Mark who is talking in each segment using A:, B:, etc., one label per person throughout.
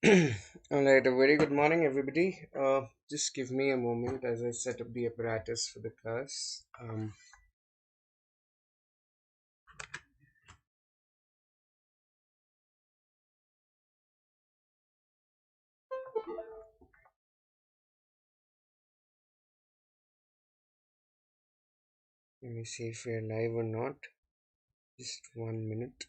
A: Alright, a very good morning, everybody. Just give me a moment as I set up the apparatus for the class. Let me see if we're live or not. Just 1 minute.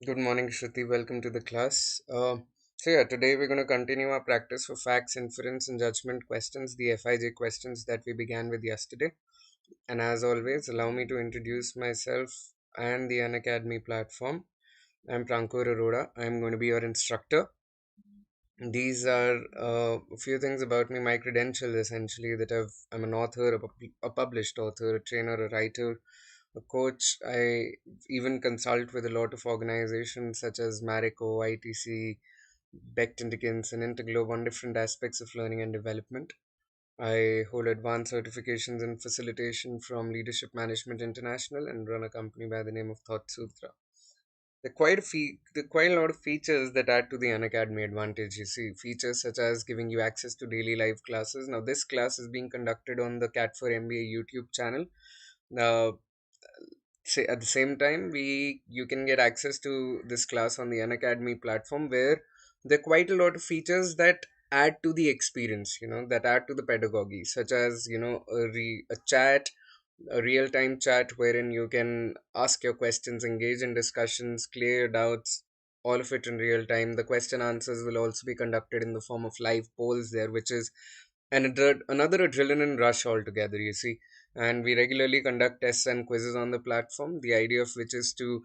A: Good morning, Shruti. Welcome to the class. Today we're going to continue our practice for facts, inference, and judgment questions, the FIJ questions that we began with yesterday. And as always, allow me to introduce myself and the Unacademy platform. I'm Prankur Arora. I'm going to be your instructor. These are a few things about me. My credentials essentially that I'm an author, a published author, a trainer, a writer, a coach. I even consult with a lot of organizations such as Marico, ITC, Becton Dickinson, Interglobe on different aspects of learning and development. I hold advanced certifications in facilitation from Leadership Management International and run a company by the name of Thought Sutra. There are quite a lot of features that add to the Unacademy advantage. You see, features such as giving you access to daily live classes. Now, this class is being conducted on the CAT4MBA YouTube channel. Now, at the same time, we you can get access to this class on the Unacademy platform, where there are quite a lot of features that add to the experience. That add to the pedagogy, such as a chat, a real time chat wherein you can ask your questions, engage in discussions, clear your doubts, all of it in real time. The question answers will also be conducted in the form of live polls there, which is another adrenaline rush altogether, you see. And we regularly conduct tests and quizzes on the platform, the idea of which is to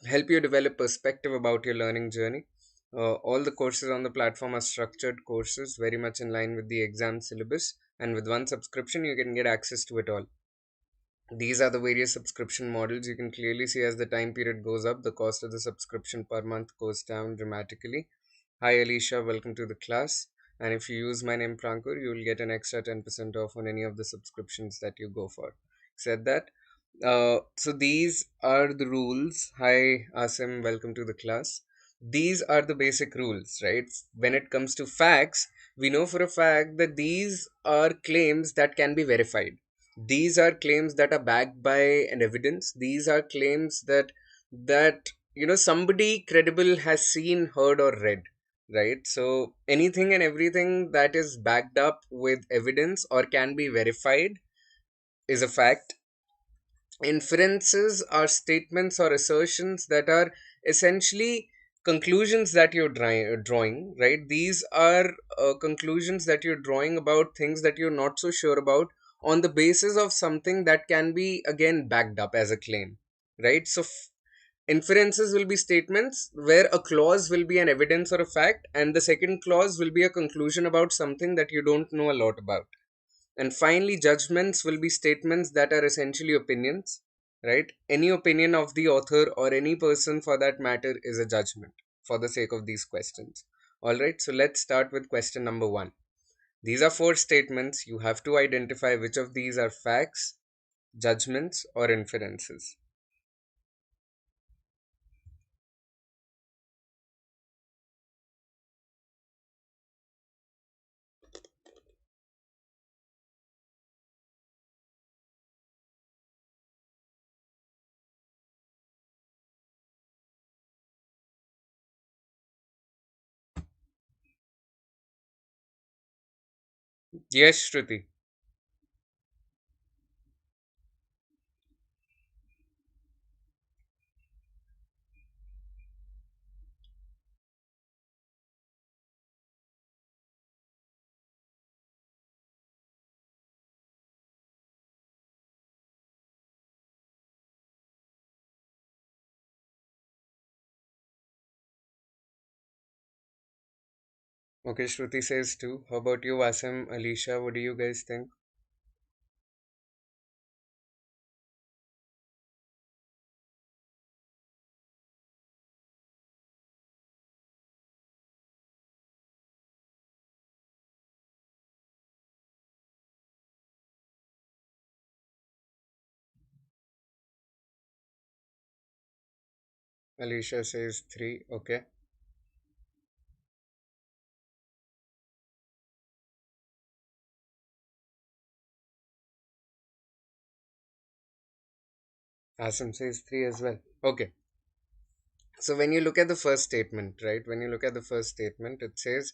A: help you develop perspective about your learning journey. All the courses on the platform are structured courses, very much in line with the exam syllabus, and with one subscription, you can get access to it all. These are the various subscription models. You can clearly see as the time period goes up, the cost of the subscription per month goes down dramatically. Hi Alicia, welcome to the class. And if you use my name Prankur, you will get an extra 10% off on any of the subscriptions that you go for. Said that. So these are the rules. Hi Asim, welcome to the class. These are the basic rules, right? When it comes to facts, we know for a fact that these are claims that can be verified. These are claims that are backed by an evidence. These are claims that somebody credible has seen, heard, or read, right? So anything and everything that is backed up with evidence or can be verified is a fact. Inferences are statements or assertions that are essentially conclusions that you're drawing, right? These are conclusions that you're drawing about things that you're not so sure about on the basis of something that can be again backed up as a claim, right? So inferences will be statements where a clause will be an evidence or a fact, and the second clause will be a conclusion about something that you don't know a lot about. And finally, judgments will be statements that are essentially opinions, right? Any opinion of the author or any person for that matter is a judgment for the sake of these questions. All right, so let's start with question number one. These are four statements. You have to identify which of these are facts, judgments, or inferences. Yes, Shruti. Okay, Shruti says 2. How about you, Wasim, Alicia? What do you guys think? Alicia says 3. Okay. Asim says 3 as well. Okay. So when you look at the first statement, right? When you look at the first statement, it says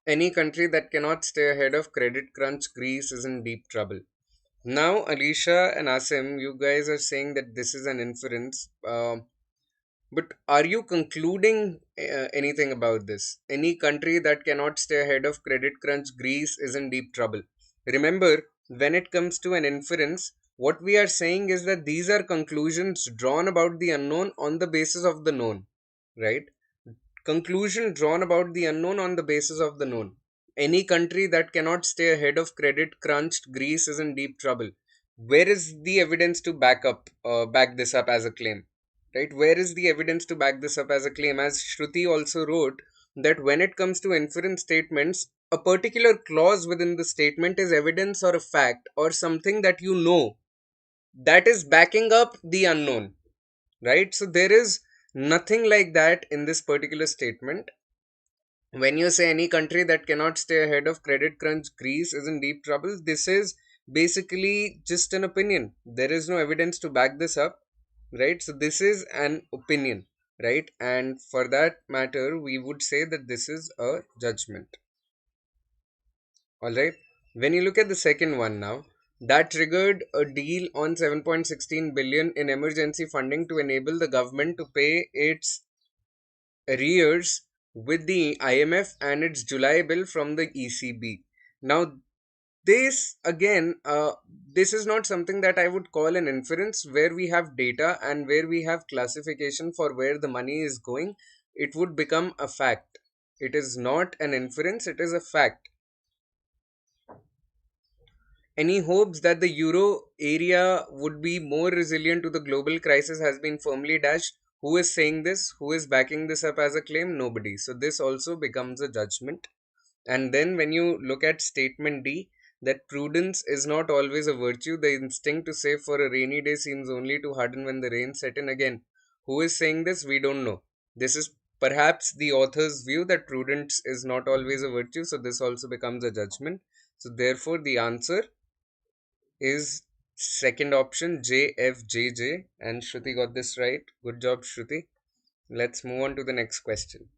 A: any country that cannot stay ahead of credit crunch Greece is in deep trouble. Now, Alicia and Asim, you guys are saying that this is an inference. But are you concluding anything about this? Any country that cannot stay ahead of credit crunch Greece is in deep trouble. Remember, when it comes to an inference, what we are saying is that these are conclusions drawn about the unknown on the basis of the known, right? Conclusion drawn about the unknown on the basis of the known. Any country that cannot stay ahead of credit crunched Greece is in deep trouble. Where is the evidence to back this up as a claim? Right? Where is the evidence to back this up as a claim? As Shruti also wrote, that when it comes to inference statements, a particular clause within the statement is evidence or a fact or something that you know that is backing up the unknown, right? So there is nothing like that in this particular statement. When you say any country that cannot stay ahead of credit crunch Greece is in deep trouble, this is basically just an opinion. There is no evidence to back this up, right? So this is an opinion, right? And for that matter, we would say that this is a judgment. All right. When you look at the second one now, that triggered a deal on 7.16 billion in emergency funding to enable the government to pay its arrears with the IMF and its July bill from the ECB. Now, this again, this is not something that I would call an inference where we have data and where we have classification for where the money is going. It would become a fact. It is not an inference, it is a fact. Any hopes that the euro area would be more resilient to the global crisis has been firmly dashed. Who is saying this? Who is backing this up as a claim? Nobody. So this also becomes a judgment. And then when you look at statement D, that prudence is not always a virtue. The instinct to save for a rainy day seems only to harden when the rain set in again. Who is saying this? We don't know. This is perhaps the author's view that prudence is not always a virtue. So this also becomes a judgment. So therefore, the answer is second option JFJJ, and Shruti got this right. Good job, Shruti. Let's move on to the next question.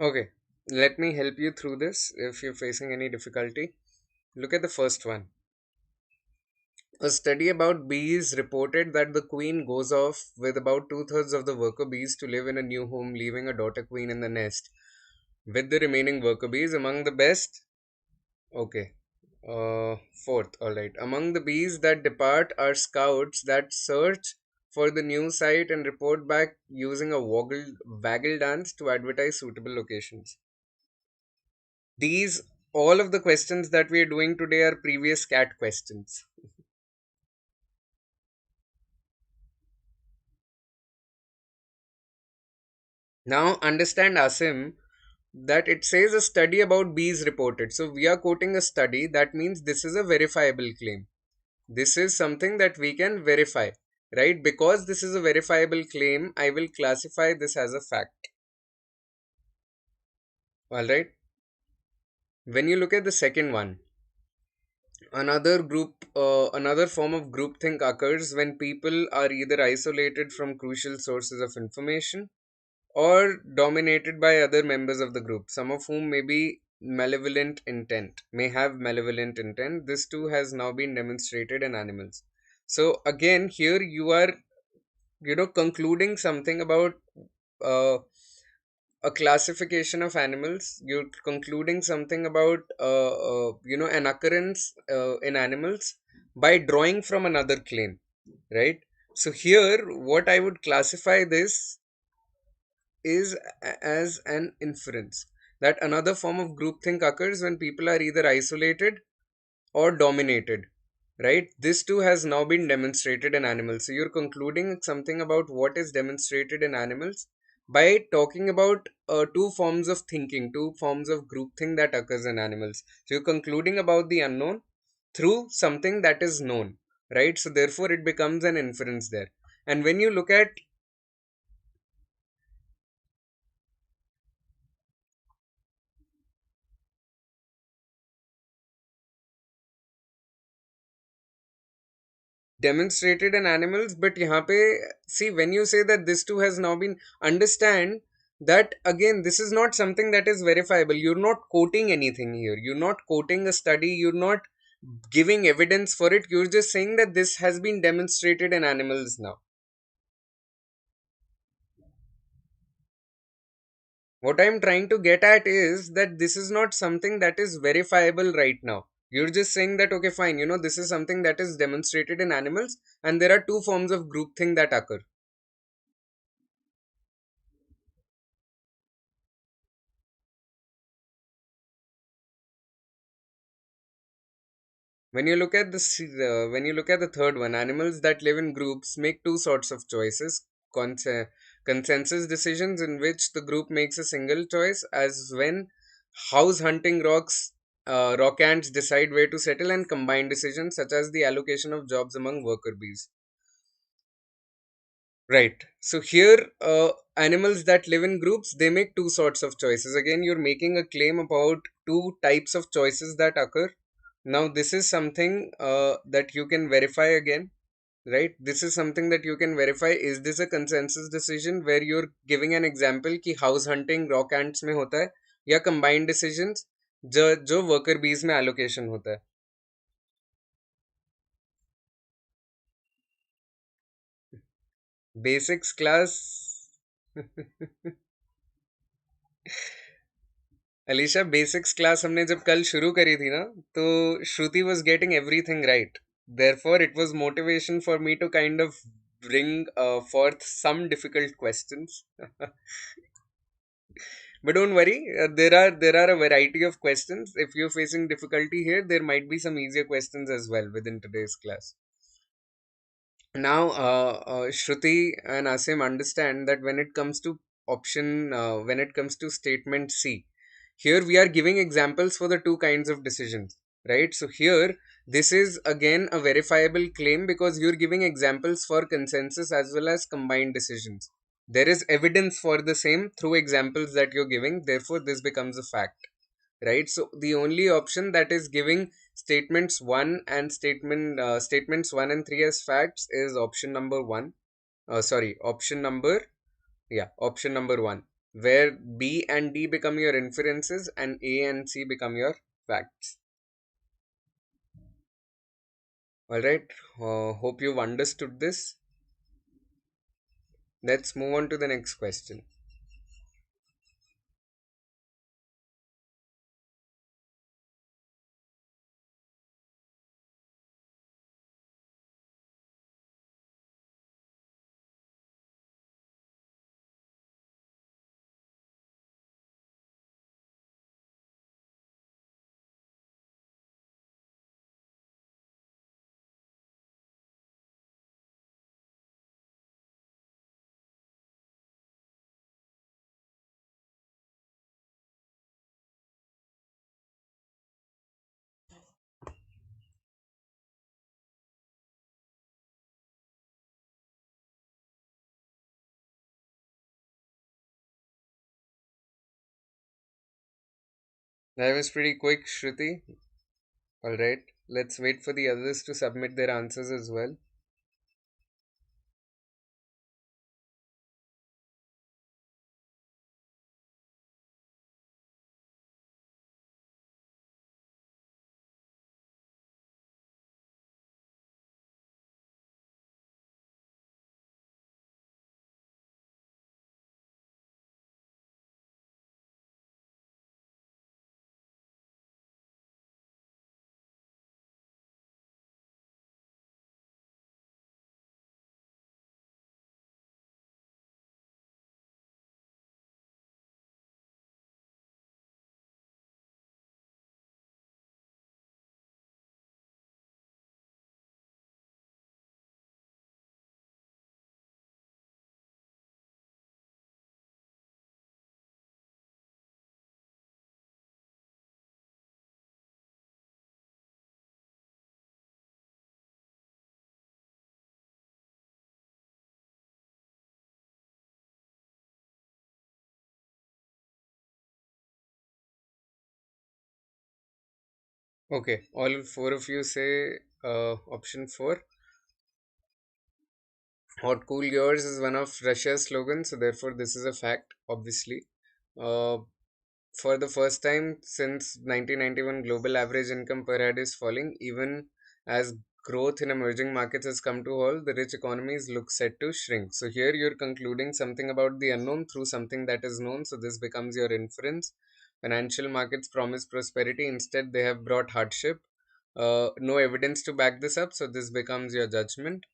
A: Okay, let me help you through this if you're facing any difficulty. Look at the first one. A study about bees reported that the queen goes off with about two-thirds of the worker bees to live in a new home, leaving a daughter queen in the nest with the remaining worker bees. Among the best, okay, fourth, all right. Among the bees that depart are scouts that search for the new site and report back using a waggle dance to advertise suitable locations. These, all of the questions that we are doing today are previous CAT questions. Now understand, Asim, that it says a study about bees reported. So we are quoting a study. That means this is a verifiable claim. This is something that we can verify, right? Because this is a verifiable claim, I will classify this as a fact. All right. When you look at the second one, another form of groupthink occurs when people are either isolated from crucial sources of information or dominated by other members of the group, some of whom may have malevolent intent. This too has now been demonstrated in animals. So again, here you are, concluding something about uh, a classification of animals. You're concluding something about, an occurrence in animals by drawing from another claim, right? So here, what I would classify this is as an inference that another form of groupthink occurs when people are either isolated or dominated, right? This too has now been demonstrated in animals. So you're concluding something about what is demonstrated in animals by talking about two forms of thinking, two forms of groupthink that occurs in animals. So you're concluding about the unknown through something that is known, right? So therefore it becomes an inference there. And when you look at demonstrated in animals, but यहाँ पे see, when you say that this too has now been, understand that again this is not something that is verifiable. You're not quoting anything here, you're not quoting a study, you're not giving evidence for it, you're just saying that this has been demonstrated in animals now. What I'm trying to get at is that this is not something that is verifiable right now. You're just saying that, okay, fine, this is something that is demonstrated in animals, and there are two forms of groupthink that occur. When you look at when you look at the third one, animals that live in groups make two sorts of choices: Conse- consensus decisions, in which the group makes a single choice, as when house hunting rock ants decide where to settle, and combined decisions such as the allocation of jobs among worker bees. Right. So here, animals that live in groups, they make two sorts of choices. Again, you're making a claim about two types of choices that occur. Now, this is something that you can verify again, right? This is something that you can verify. Is this a consensus decision where you're giving an example कि house hunting rock ants में होता है, या combined decisions जो worker bees में allocation होता है? Basics class. Alisha, basics class हमने जब कल शुरू करी थी ना, तो Shruti was getting everything right. Therefore it was motivation for me to kind of bring forth some difficult questions. But don't worry, there are a variety of questions. If you're facing difficulty here, there might be some easier questions as well within today's class. Now, Shruti and Asim understand that when it comes to statement C, here we are giving examples for the two kinds of decisions, right? So here, this is again a verifiable claim because you're giving examples for consensus as well as combined decisions. There is evidence for the same through examples that you're giving, therefore, this becomes a fact, right? So the only option that is giving statements 1 and 3 as facts is option number 1. Option number 1. where B and D become your inferences and A and C become your facts. Alright, hope you've understood this. Let's move on to the next question. That was pretty quick, Shruti. Alright, let's wait for the others to submit their answers as well. Okay, all four of you say option 4. Hot cool yours is one of Russia's slogans, so therefore this is a fact, obviously. Uh, for the first time since 1991, global average income per head is falling, even as growth in emerging markets has come to halt. The rich economies look set to shrink. So here you're concluding something about the unknown through something that is known. So this becomes your inference. Financial markets promise prosperity. Instead, they have brought hardship. No evidence to back this up. So this becomes your judgment.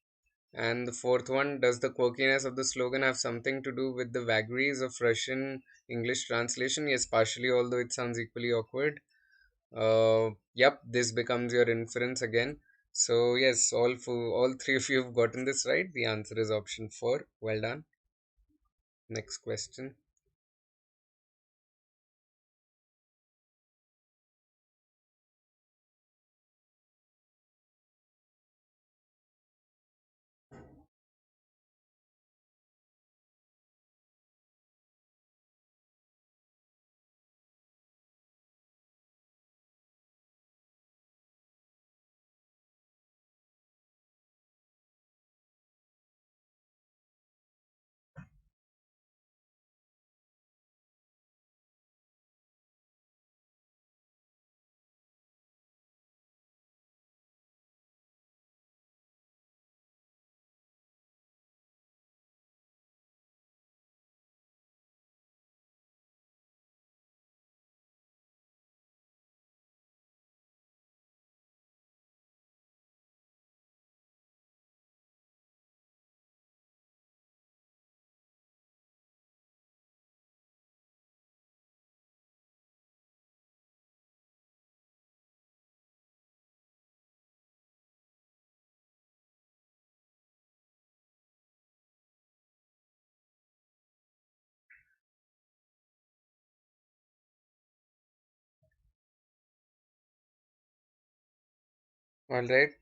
A: And the fourth one, does the quirkiness of the slogan have something to do with the vagaries of Russian English translation? Yes, partially, although it sounds equally awkward. Yep, this becomes your inference again. So yes, all three of you have gotten this right. The answer is option 4. Well done. Next question. All right.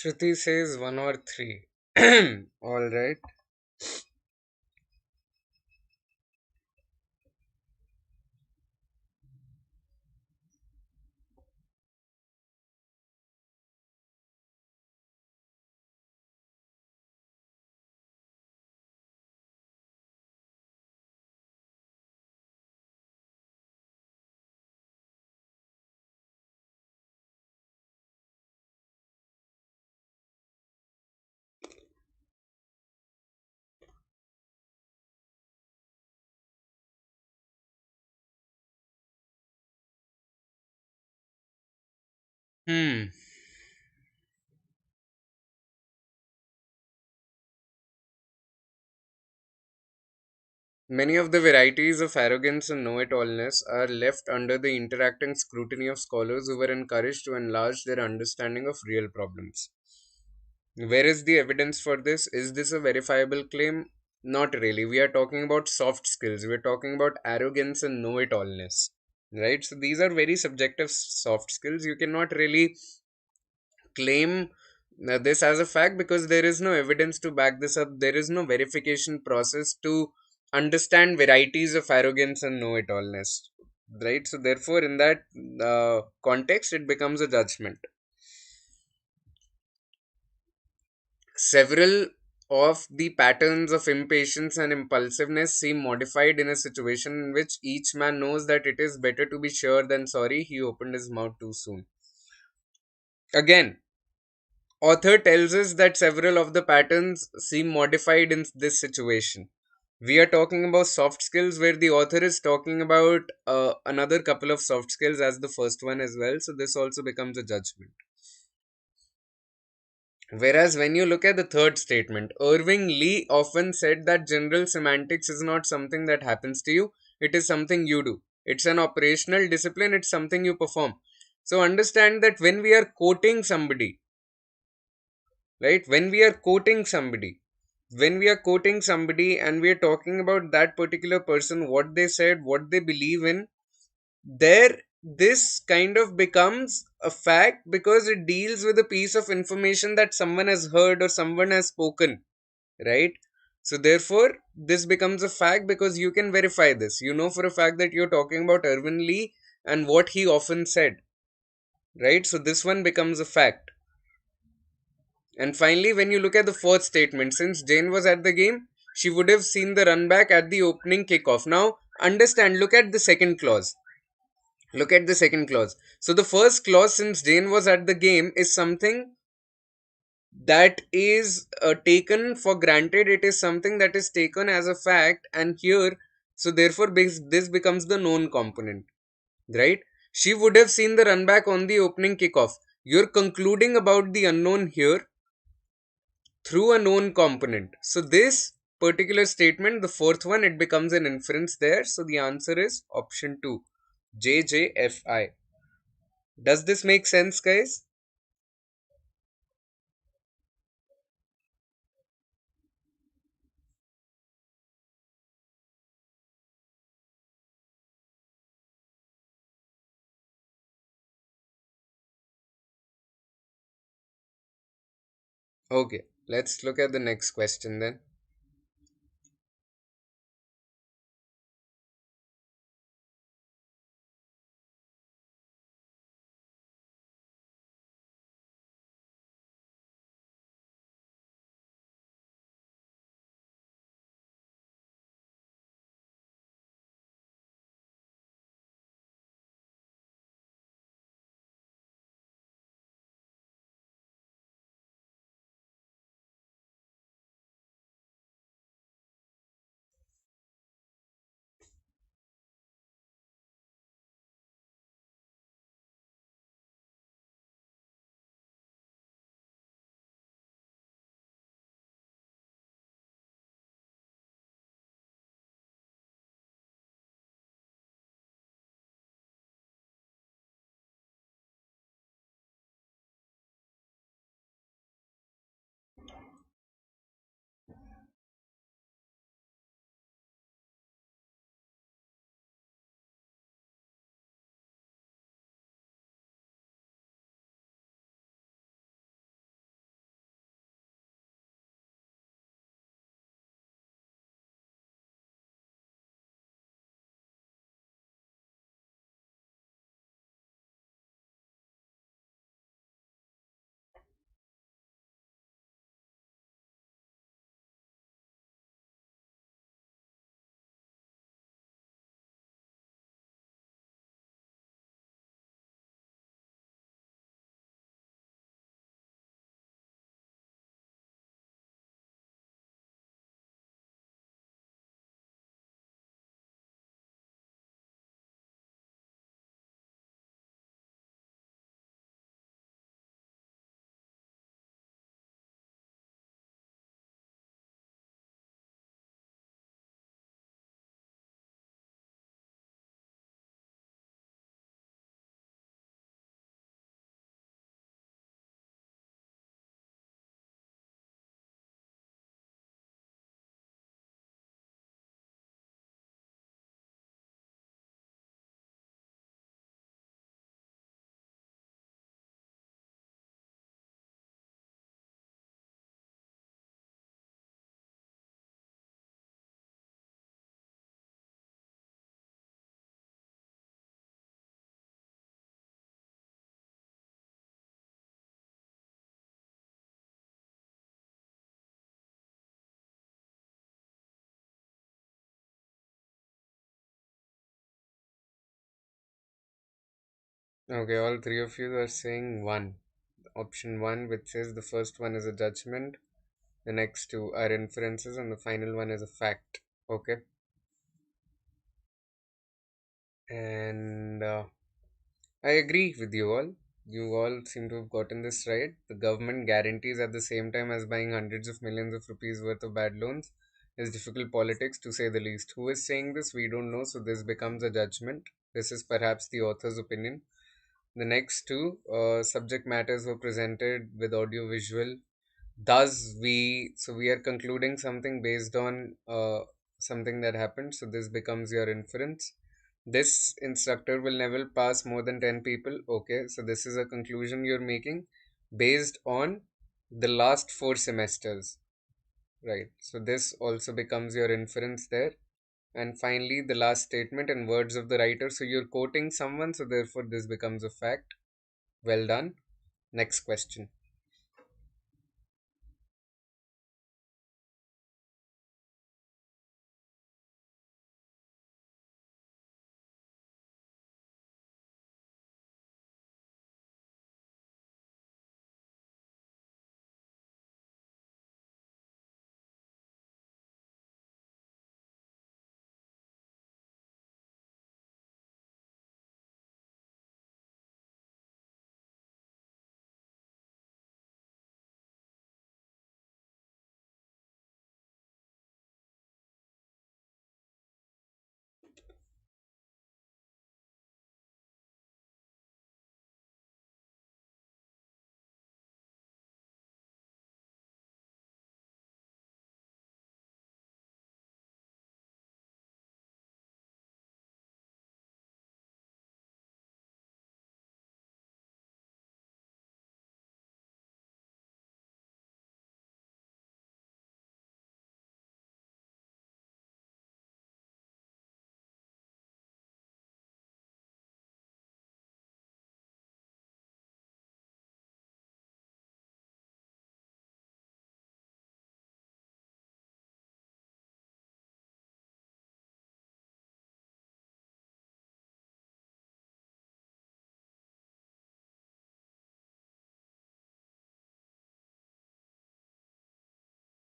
A: Shruti says one or three. All right. Hmm. Many of the varieties of arrogance and know it allness are left under the interacting scrutiny of scholars who were encouraged to enlarge their understanding of real problems. Where is the evidence for this? Is this a verifiable claim? Not really. We are talking about soft skills. We are talking about arrogance and know it allness. Right? So these are very subjective soft skills. You cannot really claim this as a fact because there is no evidence to back this up. There is no verification process to understand varieties of arrogance and know it allness. Right? So therefore, in that context, it becomes a judgment. Several of the patterns of impatience and impulsiveness seem modified in a situation in which each man knows that it is better to be sure than sorry he opened his mouth too soon. Again, author tells us that several of the patterns seem modified in this situation. We are talking about soft skills where the author is talking about another couple of soft skills as the first one as well. So this also becomes a judgment. Whereas when you look at the third statement, Irving Lee often said that general semantics is not something that happens to you, it is something you do. It's an operational discipline, it's something you perform. So understand that when we are quoting somebody, right? When we are quoting somebody and we are talking about that particular person, what they said, what they believe in, there this kind of becomes a fact because it deals with a piece of information that someone has heard or someone has spoken, right? So therefore this becomes a fact because you can verify this. You know for a fact that you're talking about Irvin Lee and what he often said, right? So this one becomes a fact. And finally, when you look at the fourth statement, since Jane was at the game, she would have seen the run back at the opening kickoff. Now understand, look at the second clause. Look at the second clause. So the first clause, since Jane was at the game, is something that is taken for granted. It is something that is taken as a fact, and here, so therefore, this becomes the known component, right? She would have seen the run back on the opening kickoff. You're concluding about the unknown here through a known component. So this particular statement, the fourth one, it becomes an inference there. So the answer is option 2, JJFI. Does this make sense, guys? Okay, let's look at the next question then. Okay, all three of you are saying one. Option one, which says the first one is a judgment, the next two are inferences, and the final one is a fact. Okay, and I agree with you all. You all seem to have gotten this right. The government guarantees at the same time as buying hundreds of millions of rupees worth of bad loans is difficult politics to say the least. Who is saying this? We don't know, so this becomes a judgment. This is perhaps the author's opinion. The next two subject matters were presented with audio visual. Thus, we are concluding something based on something that happened. So this becomes your inference. This instructor will never pass more than 10 people. Okay, so this is a conclusion you're making based on the last 4 semesters, right? So this also becomes your inference there. And finally, the last statement in words of the writer. So you're quoting someone, so therefore this becomes a fact. Well done. Next question.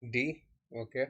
A: D. Okay.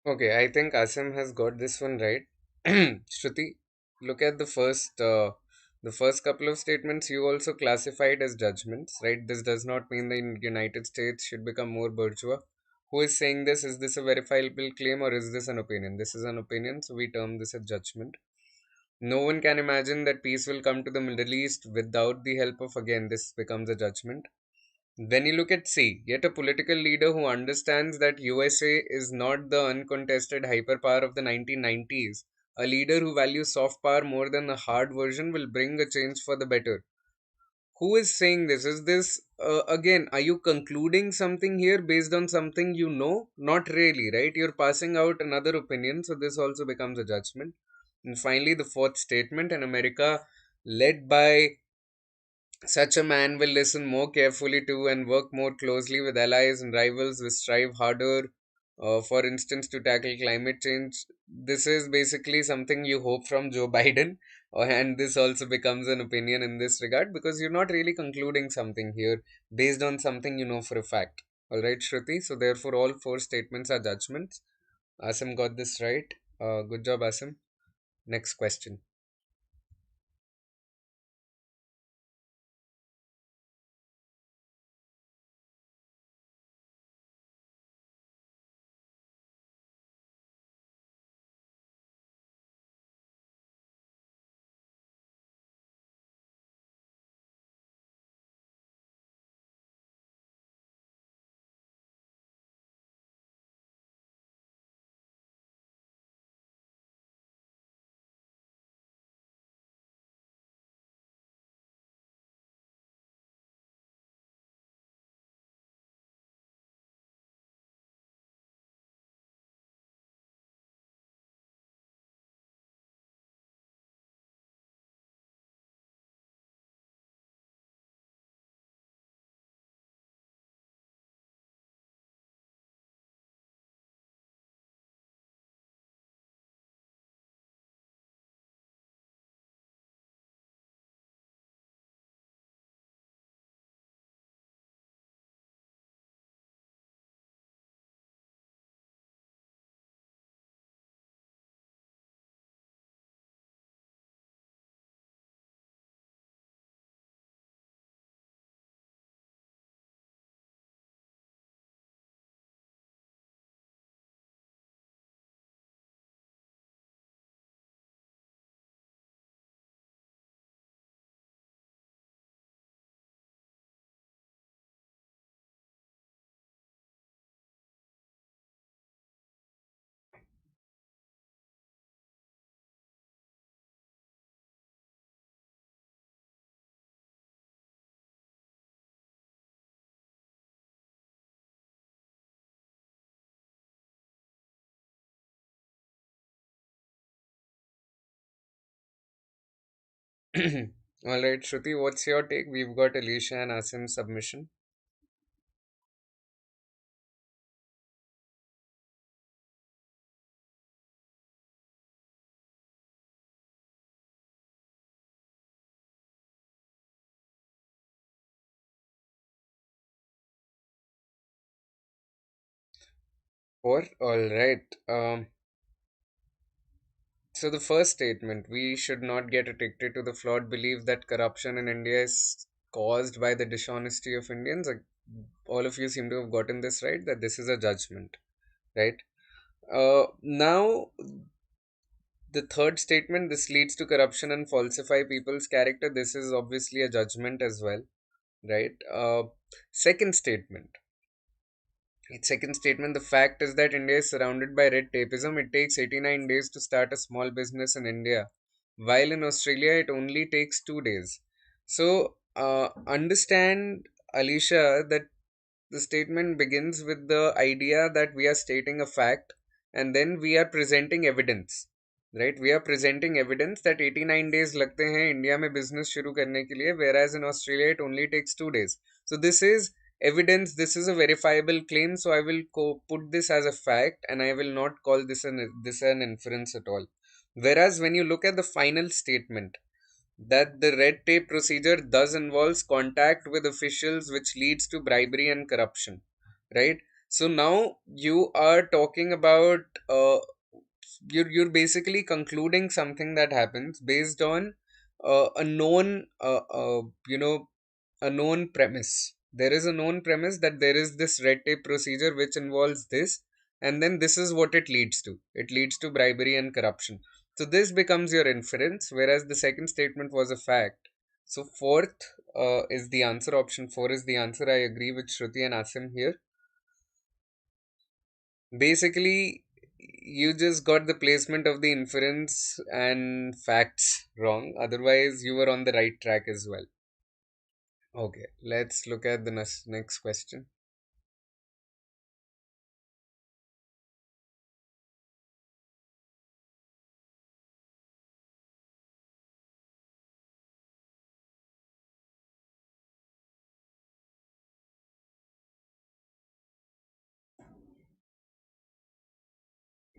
A: Okay, I think Asim has got this one right. Shruti, look at the first couple of statements you also classified as judgments, right? This does not mean the United States should become more bourgeois. Who is saying this? Is this a verifiable claim or is this an opinion? This is an opinion, so we term this a judgment. No one can imagine that peace will come to the Middle East without the help of, again, this becomes a judgment. Then you look at C, yet a political leader who understands that USA is not the uncontested hyperpower of the 1990s. A leader who values soft power more than the hard version will bring a change for the better. Who is saying this? Is this, again, are you concluding something here based on something you know? Not really, right? You're passing out another opinion, so this also becomes a judgment. And finally, the fourth statement in America, led by such a man will listen more carefully to and work more closely with allies and rivals who strive harder, for instance, to tackle climate change. This is basically something you hope from Joe Biden, and this also becomes an opinion in this regard because you're not really concluding something here based on something you know for a fact. All right, Shruti. So, therefore, all four statements are judgments. Asim got this right. Good job, Asim. Next question. All right, Shruti, what's your take? We've got Alicia and Asim's submission. Four. All right. So the first statement, we should not get addicted to the flawed belief that corruption in India is caused by the dishonesty of Indians. Like, all of you seem to have gotten this right, that this is a judgment, right? Now, the third statement, this leads to corruption and falsify people's character. This is obviously a judgment as well, right? Second statement, Second statement, the fact is that India is surrounded by red tapeism. It takes 89 days to start a small business in India, while in Australia it only takes 2 days. So, understand, Alicia, that the statement begins with the idea that we are stating a fact and then we are presenting evidence, right? We are presenting evidence that 89 days लगते हैं India में business शुरू करने के लिए, whereas in Australia it only takes 2 days. So this is evidence, this is a verifiable claim, so I will put this as a fact and I will not call this an inference at all. Whereas when you look at the final statement, that the red tape procedure does involves contact with officials which leads to bribery and corruption, right? So now you are talking about, you're basically concluding something that happens based on a known a known premise. There is a known premise that there is this red tape procedure which involves this, and then this is what it leads to. It leads to bribery and corruption. So this becomes your inference, whereas the second statement was a fact. So fourth is the answer. Option four is the answer. I agree with Shruti and Asim here. Basically, you just got the placement of the inference and facts wrong. Otherwise, you were on the right track as well. Okay, let's look at the next question.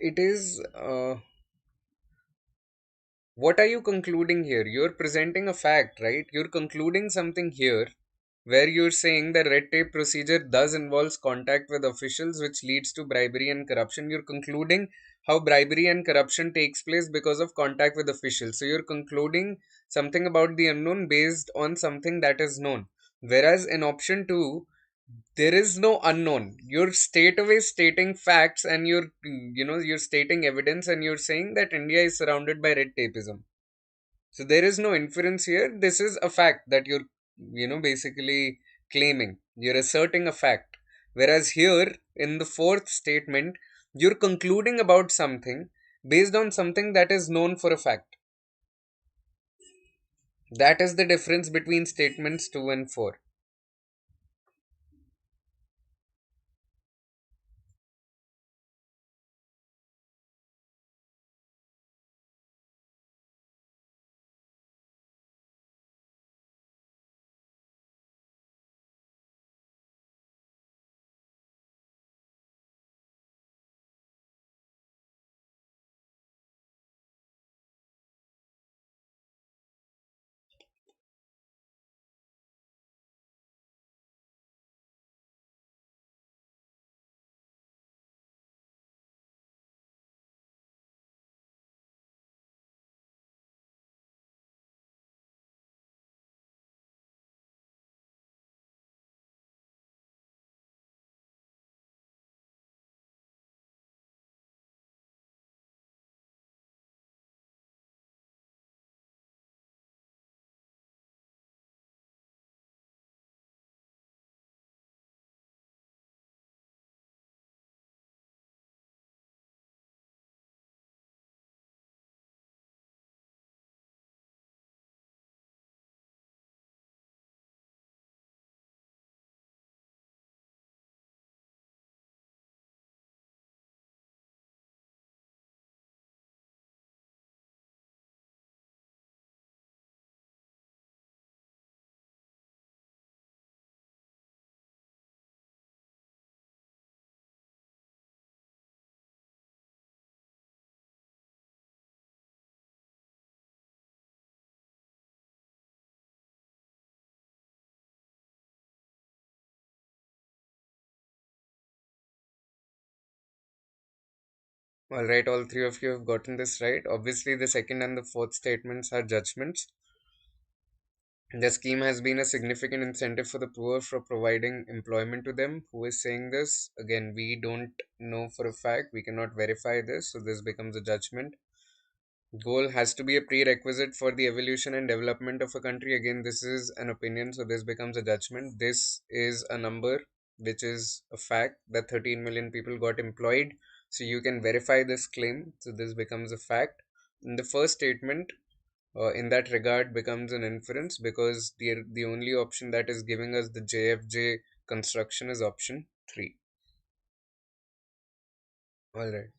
A: it is what are you concluding here? You're presenting a fact, right? You're concluding something here where you're saying the red tape procedure does involves contact with officials, which leads to bribery and corruption. You're concluding how bribery and corruption takes place because of contact with officials. So you're concluding something about the unknown based on something that is known. Whereas in option two, there is no unknown. You're straight away stating facts, and you're stating evidence, and you're saying that India is surrounded by red tapeism. So there is no inference here. This is a fact that you're, basically claiming. You're asserting a fact. Whereas here, in the fourth statement, you're concluding about something based on something that is known for a fact. That is the difference between statements 2 and 4. All right, all three of you have gotten this right. Obviously, the second and the fourth statements are judgments. The scheme has been a significant incentive for the poor for providing employment to them. Who is saying this? Again, we don't know for a fact. We cannot verify this, so this becomes a judgment. Goal has to be a prerequisite for the evolution and development of a country. Again, this is an opinion, so this becomes a judgment. This is a number, which is a fact that 13 million people got employed. So you can verify this claim. So this becomes a fact. In the first statement, in that regard becomes an inference because the only option that is giving us the JFJ construction is option 3. All right.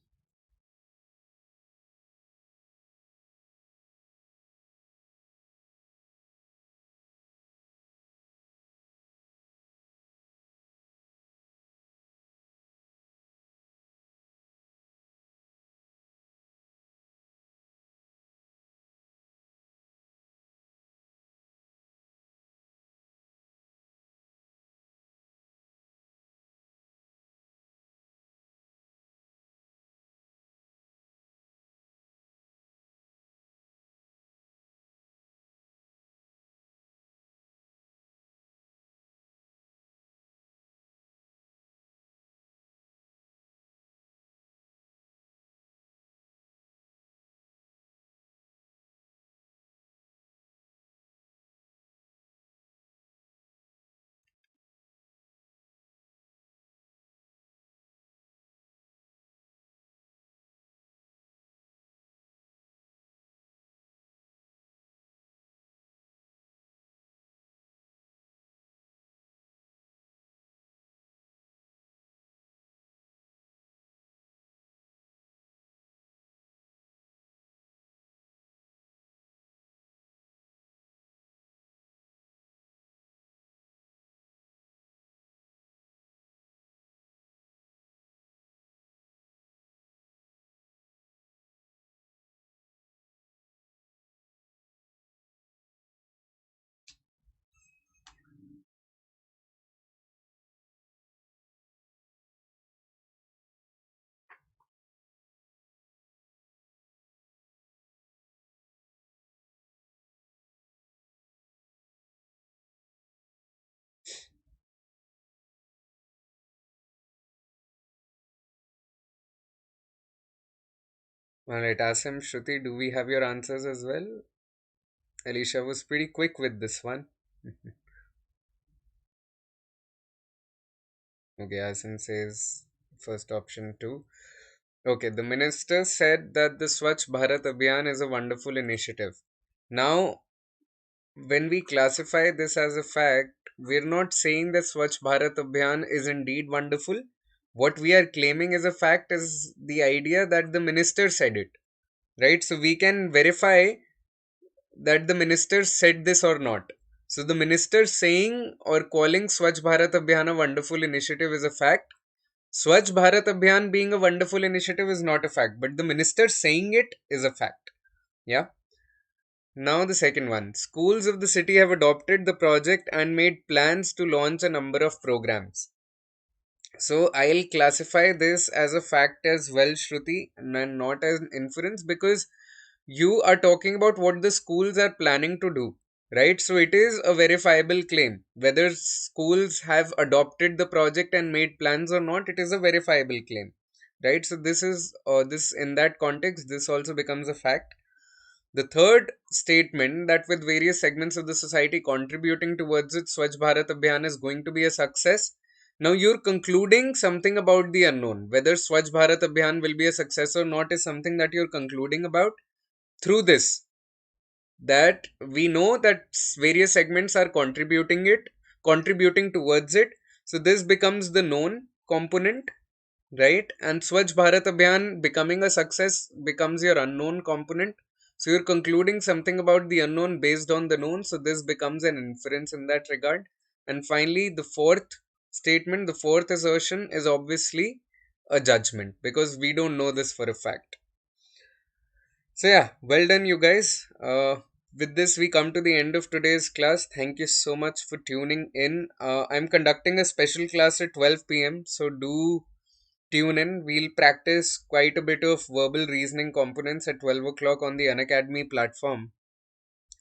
A: Alright, Asim, Shruti, do we have your answers as well? Alicia was pretty quick with this one. Okay, Asim says first option too. Okay, the minister said that the Swachh Bharat Abhiyan is a wonderful initiative. Now, when we classify this as a fact, we're not saying that Swachh Bharat Abhiyan is indeed wonderful. What we are claiming as a fact is the idea that the minister said it, right? So we can verify that the minister said this or not. So the minister saying or calling Swachh Bharat Abhiyan a wonderful initiative is a fact. Swachh Bharat Abhiyan being a wonderful initiative is not a fact, but the minister saying it is a fact. Yeah. Now the second one. Schools of the city have adopted the project and made plans to launch a number of programs. So I'll classify this as a fact as well, Shruti, and not as an inference, because you are talking about what the schools are planning to do, right? So it is a verifiable claim. Whether schools have adopted the project and made plans or not, it is a verifiable claim, right? So this is this in that context, this also becomes a fact. The third statement, that with various segments of the society contributing towards it, Swachh Bharat Abhiyan is going to be a success. Now you're concluding something about the unknown. Whether Swachh Bharat Abhiyan will be a success or not is something that you're concluding about through this. That we know that various segments are contributing towards it. So this becomes the known component, right? And Swachh Bharat Abhiyan becoming a success becomes your unknown component. So you're concluding something about the unknown based on the known. So this becomes an inference in that regard. And finally, the fourth statement, the fourth assertion is obviously a judgment because we don't know this for a fact. So yeah, well done, you guys. With this, we come to the end of today's class. Thank you so much for tuning in. I'm conducting a special class at 12 p.m. So do tune in. We'll practice quite a bit of verbal reasoning components at 12 o'clock on the Unacademy platform.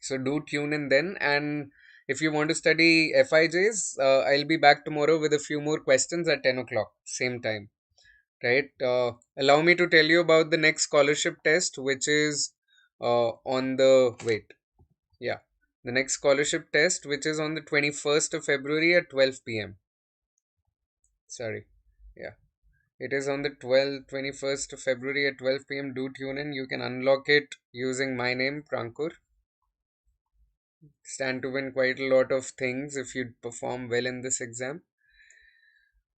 A: So do tune in then. And if you want to study FIJs, I'll be back tomorrow with a few more questions at 10 o'clock, same time. Right? Allow me to tell you about the next scholarship test, which is on the wait. Yeah. The next scholarship test, which is on the 21st of February at 12 p.m. Sorry. Yeah. It is on the 21st of February at 12 p.m. Do tune in. You can unlock it using my name, Prankur. Stand to win quite a lot of things if you perform well in this exam.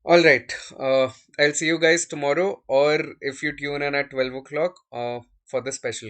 A: Alright. I'll see you guys tomorrow, or if you tune in at 12 o'clock for the special